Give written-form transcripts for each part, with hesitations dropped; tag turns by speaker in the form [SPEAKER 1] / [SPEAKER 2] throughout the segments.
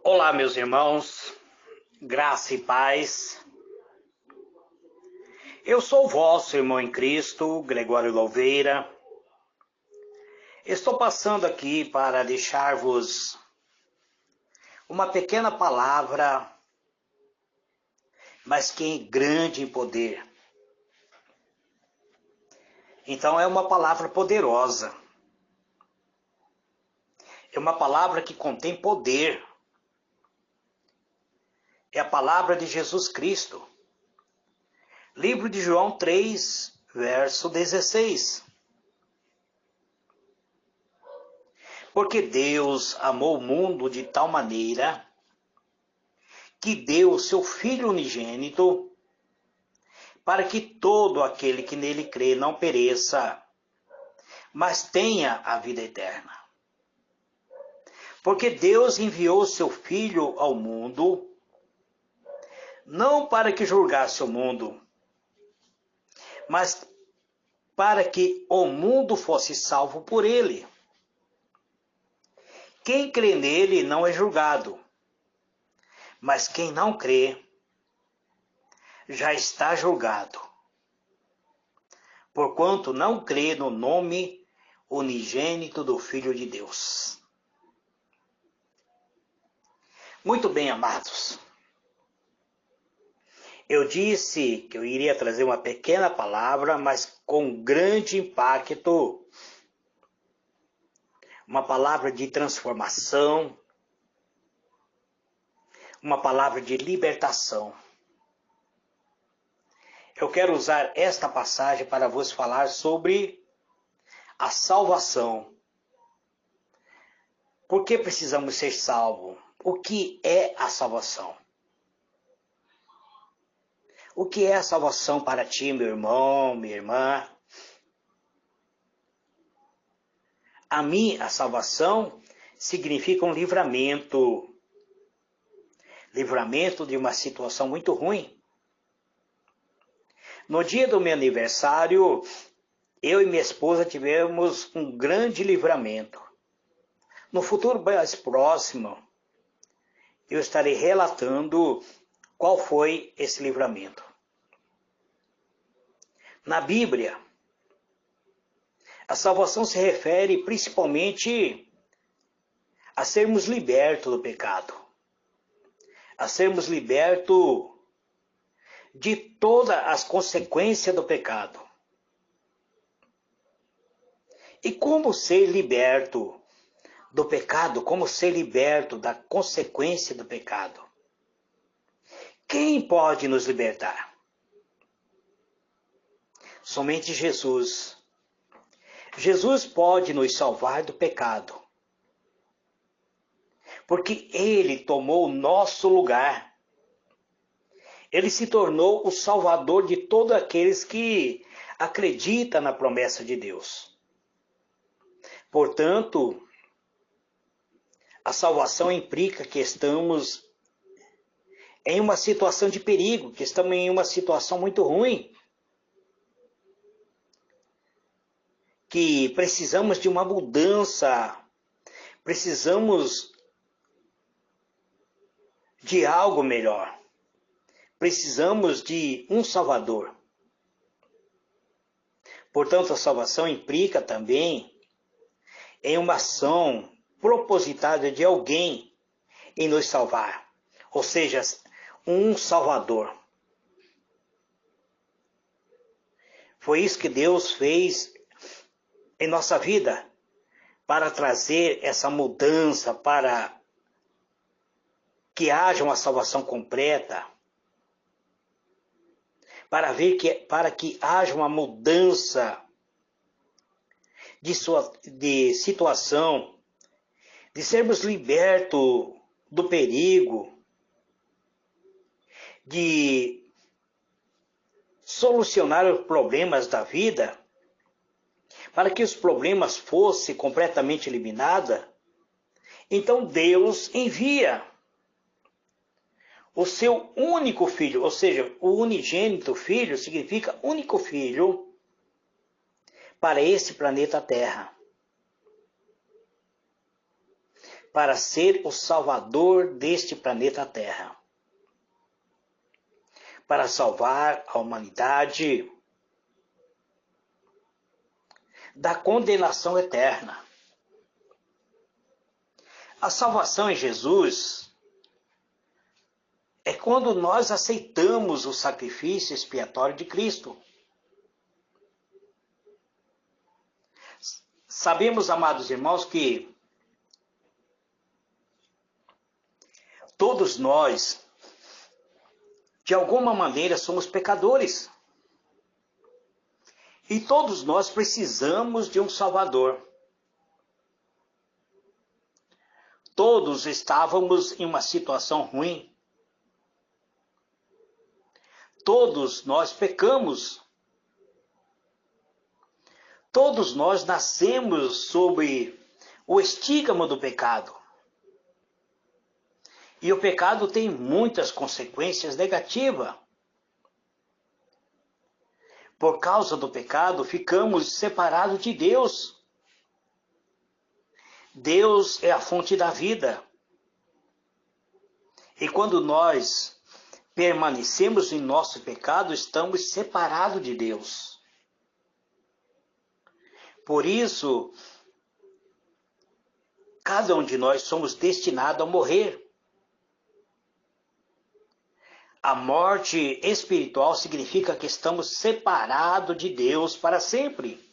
[SPEAKER 1] Olá, meus irmãos, graça e paz. Eu sou o vosso irmão em Cristo, Gregório Louveira. Estou passando aqui para deixar-vos uma pequena palavra, mas que é grande em poder. Então é uma palavra poderosa. É uma palavra que contém poder. É a palavra de Jesus Cristo. Livro de João 3, verso 16. Porque Deus amou o mundo de tal maneira que deu o seu Filho unigênito para que todo aquele que nele crê não pereça, mas tenha a vida eterna. Porque Deus enviou o seu Filho ao mundo, não para que julgasse o mundo, mas para que o mundo fosse salvo por ele. Quem crê nele não é julgado, mas quem não crê já está julgado, porquanto não crê no nome unigênito do Filho de Deus. Muito bem, amados. Eu disse que eu iria trazer uma pequena palavra, mas com grande impacto. Uma palavra de transformação, uma palavra de libertação. Eu quero usar esta passagem para vos falar sobre a salvação. Por que precisamos ser salvos? O que é a salvação? O que é a salvação para ti, meu irmão, minha irmã? A mim, a salvação significa um livramento. Livramento de uma situação muito ruim. No dia do meu aniversário, eu e minha esposa tivemos um grande livramento. No futuro mais próximo, eu estarei relatando qual foi esse livramento. Na Bíblia, a salvação se refere principalmente a sermos libertos do pecado, a sermos libertos de todas as consequências do pecado. E como ser liberto do pecado? Como ser liberto da consequência do pecado? Quem pode nos libertar? Somente Jesus. Jesus pode nos salvar do pecado, porque Ele tomou o nosso lugar. Ele se tornou o Salvador de todos aqueles que acreditam na promessa de Deus. Portanto, a salvação implica que estamos em uma situação de perigo, que estamos em uma situação muito ruim, que precisamos de uma mudança, precisamos de algo melhor. Precisamos de um Salvador. Portanto, a salvação implica também em uma ação propositada de alguém em nos salvar. Ou seja, um Salvador. Foi isso que Deus fez em nossa vida, para trazer essa mudança, para que haja uma salvação completa, para que haja uma mudança de situação, de sermos libertos do perigo, de solucionar os problemas da vida, para que os problemas fossem completamente eliminados. Então Deus envia o seu único filho, ou seja, o unigênito filho significa único filho, para esse planeta Terra. para ser o Salvador deste planeta Terra, para salvar a humanidade da condenação eterna. A salvação em Jesus é quando nós aceitamos o sacrifício expiatório de Cristo. Sabemos, amados irmãos, que todos nós, de alguma maneira, somos pecadores. E todos nós precisamos de um Salvador. Todos estávamos em uma situação ruim. Todos nós pecamos. Todos nós nascemos sob o estigma do pecado. E o pecado tem muitas consequências negativas. Por causa do pecado, ficamos separados de Deus. Deus é a fonte da vida. E quando nós permanecemos em nosso pecado, estamos separados de Deus. Por isso, cada um de nós somos destinados a morrer. A morte espiritual significa que estamos separados de Deus para sempre.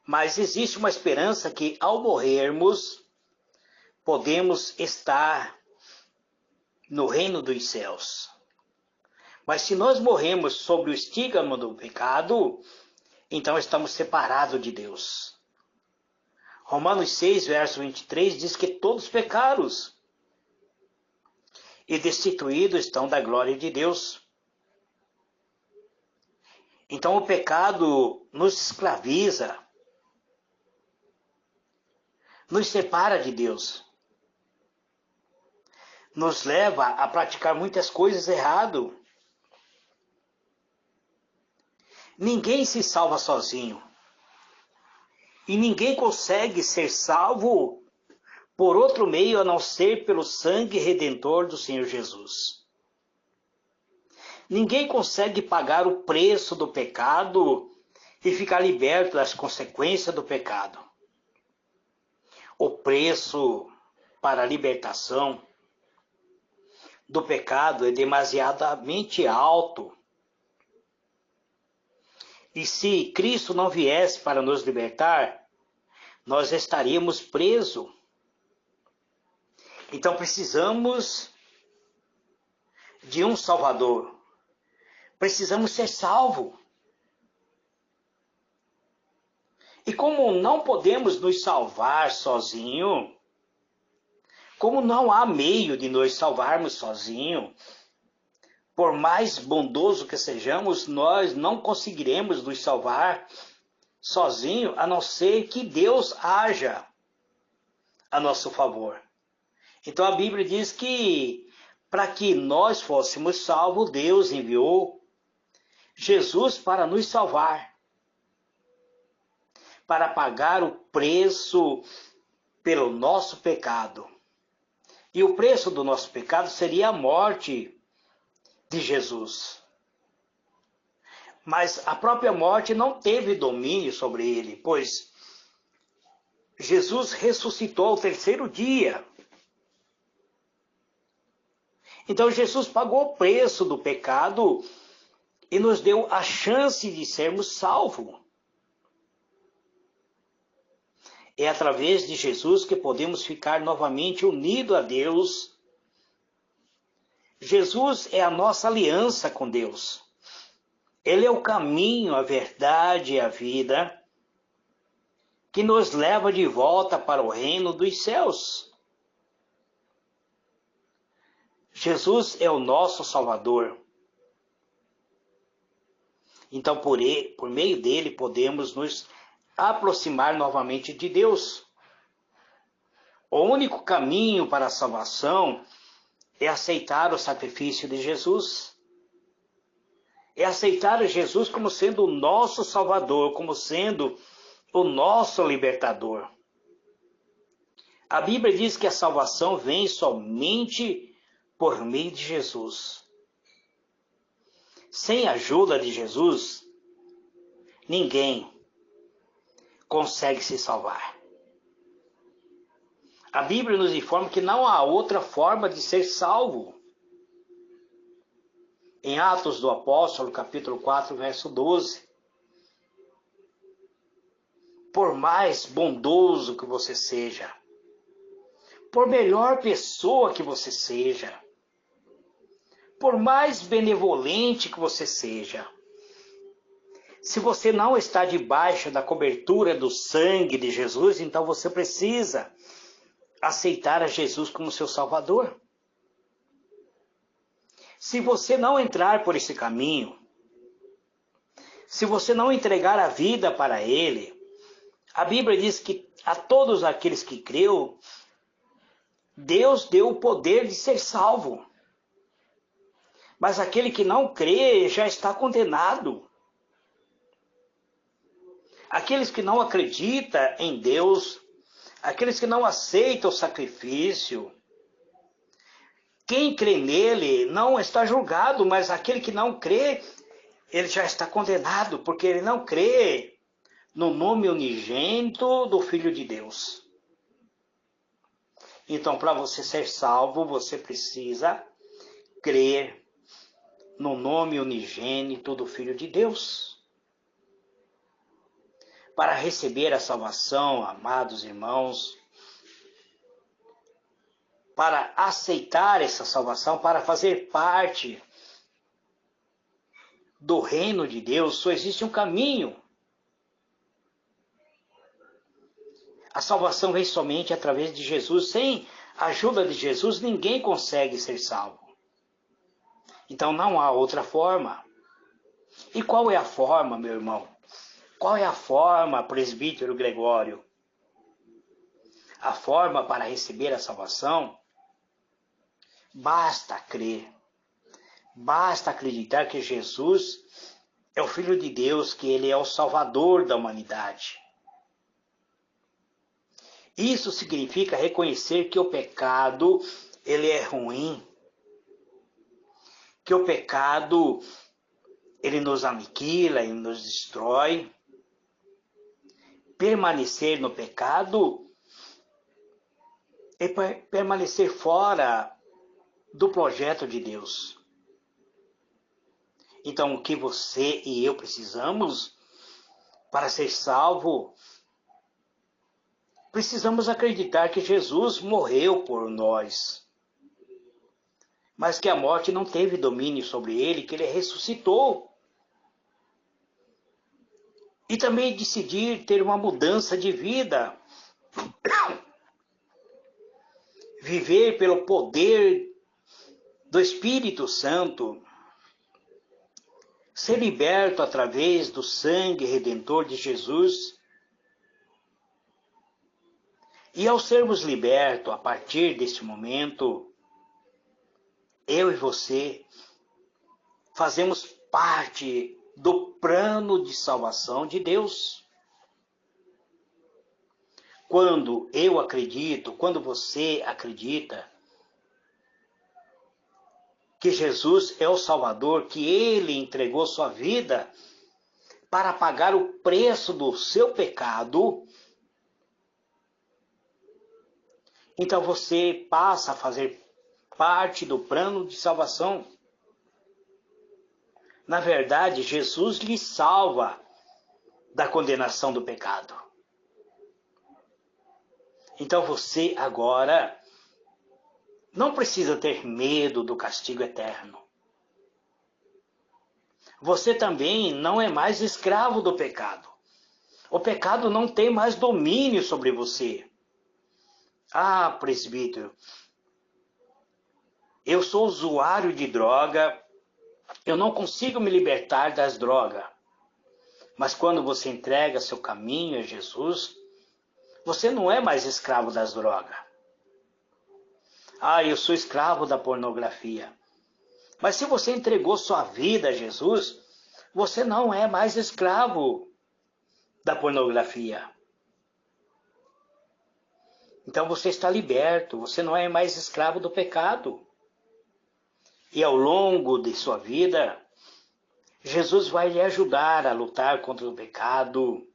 [SPEAKER 1] Mas existe uma esperança que, ao morrermos, podemos estar no reino dos céus. Mas se nós morremos sob o estigma do pecado, então estamos separados de Deus. Romanos 6, verso 23, diz que todos pecaram e destituídos estão da glória de Deus. Então o pecado nos escraviza, nos separa de Deus, nos leva a praticar muitas coisas erradas. Ninguém se salva sozinho. E ninguém consegue ser salvo por outro meio a não ser pelo sangue redentor do Senhor Jesus. Ninguém consegue pagar o preço do pecado e ficar liberto das consequências do pecado. O preço para a libertação do pecado é demasiadamente alto. E se Cristo não viesse para nos libertar, nós estaríamos presos. Então precisamos de um Salvador. Precisamos ser salvos. E como não podemos nos salvar sozinhos, como não há meio de nos salvarmos sozinhos, por mais bondoso que sejamos, nós não conseguiremos nos salvar sozinhos, a não ser que Deus haja a nosso favor. Então a Bíblia diz que para que nós fôssemos salvos, Deus enviou Jesus para nos salvar, para pagar o preço pelo nosso pecado. E o preço do nosso pecado seria a morte de Jesus. Mas a própria morte não teve domínio sobre ele, pois Jesus ressuscitou ao terceiro dia. Então Jesus pagou o preço do pecado e nos deu a chance de sermos salvos. É através de Jesus que podemos ficar novamente unidos a Deus. Jesus é a nossa aliança com Deus. Ele é o caminho, a verdade e a vida que nos leva de volta para o reino dos céus. Jesus é o nosso Salvador. Então, por meio dele, podemos nos aproximar novamente de Deus. O único caminho para a salvação é aceitar o sacrifício de Jesus. É aceitar Jesus como sendo o nosso Salvador, como sendo o nosso libertador. A Bíblia diz que a salvação vem somente por meio de Jesus. Sem a ajuda de Jesus, ninguém consegue se salvar. A Bíblia nos informa que não há outra forma de ser salvo. Em Atos do Apóstolo, capítulo 4, verso 12. Por mais bondoso que você seja, por melhor pessoa que você seja, por mais benevolente que você seja, se você não está debaixo da cobertura do sangue de Jesus, então você precisa aceitar a Jesus como seu Salvador. Se você não entrar por esse caminho, se você não entregar a vida para Ele, a Bíblia diz que a todos aqueles que creu, Deus deu o poder de ser salvo. Mas aquele que não crê já está condenado. Aqueles que não acreditam em Deus, aqueles que não aceitam o sacrifício, quem crê nele não está julgado, mas aquele que não crê, ele já está condenado, porque ele não crê no nome unigênito do Filho de Deus. Então, para você ser salvo, você precisa crer no nome unigênito do Filho de Deus. Para receber a salvação, amados irmãos, para aceitar essa salvação, para fazer parte do reino de Deus, só existe um caminho. A salvação vem somente através de Jesus. Sem a ajuda de Jesus, ninguém consegue ser salvo. Então não há outra forma. E qual é a forma, meu irmão? Qual é a forma, presbítero Gregório? A forma para receber a salvação? Basta crer. Basta acreditar que Jesus é o Filho de Deus, que Ele é o Salvador da humanidade. Isso significa reconhecer que o pecado, ele é ruim. Que o pecado, ele nos aniquila, ele nos destrói. Permanecer no pecado é permanecer fora do projeto de Deus. Então, o que você e eu precisamos para ser salvo? Precisamos acreditar que Jesus morreu por nós, mas que a morte não teve domínio sobre ele, que ele ressuscitou. E também decidir ter uma mudança de vida. Viver pelo poder do Espírito Santo. Ser liberto através do sangue redentor de Jesus. E ao sermos libertos, a partir deste momento, eu e você fazemos parte do plano de salvação de Deus. Quando eu acredito, quando você acredita que Jesus é o Salvador, que Ele entregou sua vida para pagar o preço do seu pecado, então você passa a fazer parte do plano de salvação. Na verdade, Jesus lhe salva da condenação do pecado. Então você agora não precisa ter medo do castigo eterno. Você também não é mais escravo do pecado. O pecado não tem mais domínio sobre você. Ah, presbítero, eu sou usuário de droga, eu não consigo me libertar das drogas. Mas quando você entrega seu caminho a Jesus, você não é mais escravo das drogas. Ah, eu sou escravo da pornografia. Mas se você entregou sua vida a Jesus, você não é mais escravo da pornografia. Então você está liberto, você não é mais escravo do pecado. E ao longo de sua vida, Jesus vai lhe ajudar a lutar contra o pecado.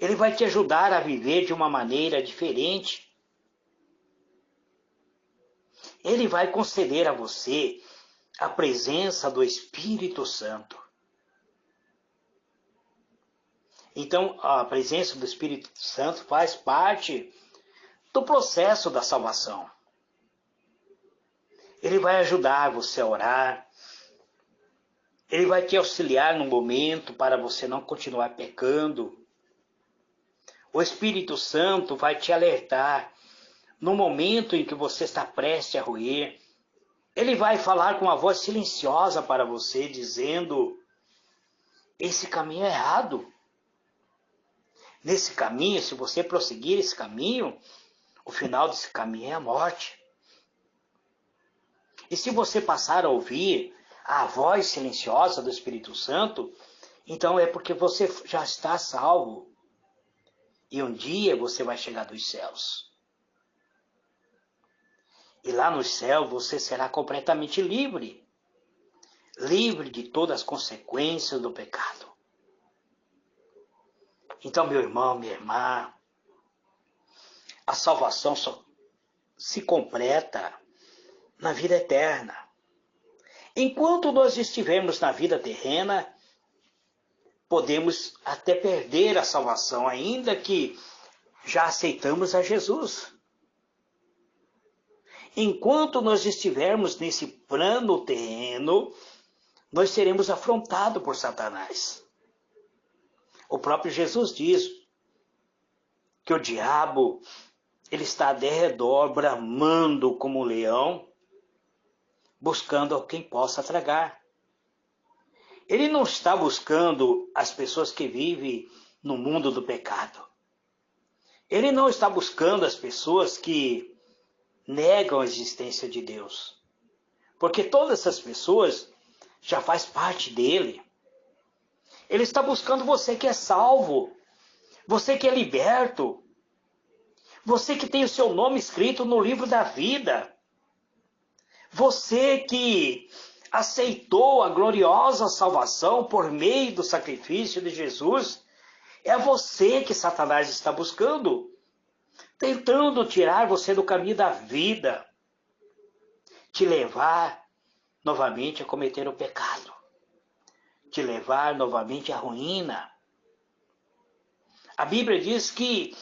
[SPEAKER 1] Ele vai te ajudar a viver de uma maneira diferente. Ele vai conceder a você a presença do Espírito Santo. Então, a presença do Espírito Santo faz parte do processo da salvação. Ele vai ajudar você a orar. Ele vai te auxiliar no momento para você não continuar pecando. O Espírito Santo vai te alertar no momento em que você está prestes a ruir. Ele vai falar com uma voz silenciosa para você, dizendo: esse caminho é errado. Nesse caminho, se você prosseguir esse caminho, o final desse caminho é a morte. E se você passar a ouvir a voz silenciosa do Espírito Santo, então é porque você já está salvo. E um dia você vai chegar dos céus. E lá no céu você será completamente livre. Livre de todas as consequências do pecado. Então, meu irmão, minha irmã, a salvação só se completa na vida eterna. Enquanto nós estivermos na vida terrena, podemos até perder a salvação, ainda que já aceitamos a Jesus. Enquanto nós estivermos nesse plano terreno, nós seremos afrontados por Satanás. O próprio Jesus diz que o diabo ele está à derredor, bramando como um leão, buscando a quem possa tragar. Ele não está buscando as pessoas que vivem no mundo do pecado. Ele não está buscando as pessoas que negam a existência de Deus. Porque todas essas pessoas já faz parte dele. Ele está buscando você que é salvo, você que é liberto, você que tem o seu nome escrito no livro da vida, você que aceitou a gloriosa salvação por meio do sacrifício de Jesus. É você que Satanás está buscando, tentando tirar você do caminho da vida, te levar novamente a cometer o pecado, te levar novamente à ruína. A Bíblia diz que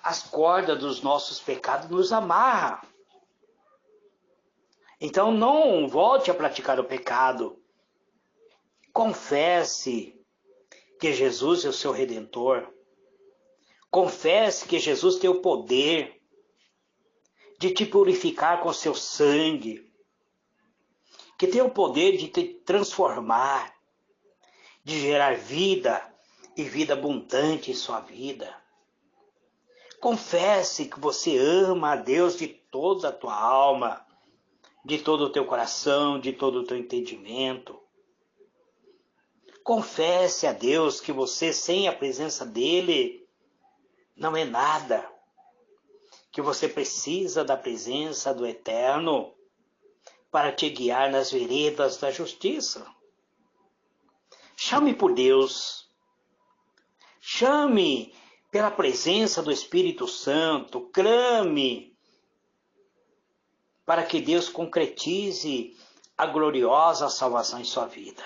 [SPEAKER 1] as cordas dos nossos pecados nos amarram. Então não volte a praticar o pecado. Confesse que Jesus é o seu Redentor. Confesse que Jesus tem o poder de te purificar com seu sangue, que tem o poder de te transformar, de gerar vida e vida abundante em sua vida. Confesse que você ama a Deus de toda a tua alma, de todo o teu coração, de todo o teu entendimento. Confesse a Deus que você, sem a presença dele, não é nada. Que você precisa da presença do Eterno para te guiar nas veredas da justiça. Chame por Deus. Chame pela presença do Espírito Santo. Clame para que Deus concretize a gloriosa salvação em sua vida.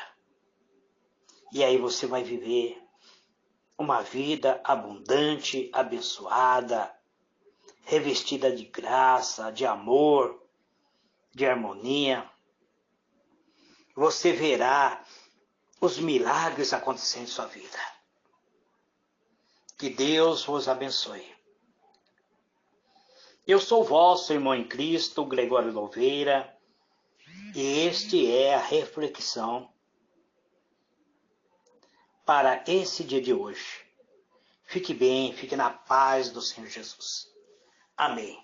[SPEAKER 1] E aí você vai viver uma vida abundante, abençoada, revestida de graça, de amor, de harmonia. Você verá os milagres acontecendo em sua vida. Que Deus vos abençoe. Eu sou o vosso irmão em Cristo, Gregório Louveira, e este é a reflexão para esse dia de hoje. Fique bem, fique na paz do Senhor Jesus. Amém.